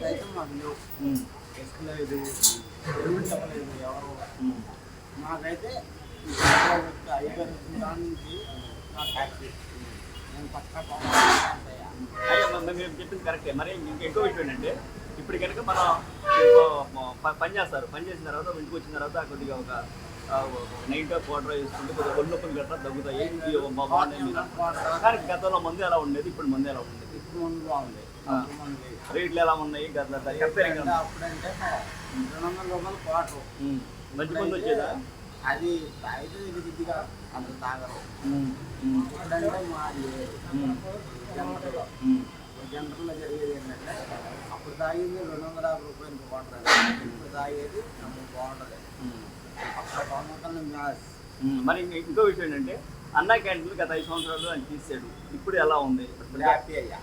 అయితే మాకు లేవు ఎక్కలేదు ఎరువులు చెప్పలేదు ఎవరు నాకైతే అయ్యగారు దానికి నా ఫ్యాక్టరీ నేను పక్కా మేము చెప్పింది కరెక్టే. మరి ఇంకో విషయం ఏంటంటే ఇప్పుడు కనుక మనం పని చేస్తారు, పని చేసిన తర్వాత ఇంటికి వచ్చిన తర్వాత కొద్దిగా ఒక నైట్ పౌడర్ వేసుకుంటే కొద్దిగా ఒళ్ళు నొప్పులు గట్రా తగ్గుతాయి, బాగుండేది. కానీ గతంలో మందు ఎలా ఉండేది, ఇప్పుడు మందు ఎలా ఉండేది? ఇప్పుడు ముందు బాగుంది. రేట్లు ఎలా ఉన్నాయి? అప్పుడంటే 200 రూపాయలు క్వార్టర్ మంచి మందు వచ్చేదా? అది తాగితే దిద్దిగా అంత తాగరు. ఇప్పుడంటే మాది జనరల్లో జరిగేది ఏంటంటే అప్పుడు తాగేది 250 రూపాయలు క్వార్టర్, ఇప్పుడు తాగేది బాగుంటుంది. మరి ఇంకో విషయం ఏంటంటే అన్నా క్యాంటీన్లు గత 5 సంవత్సరాలు అని తీసాడు, ఇప్పుడు ఎలా ఉంది? హ్యాపీ అయ్యా.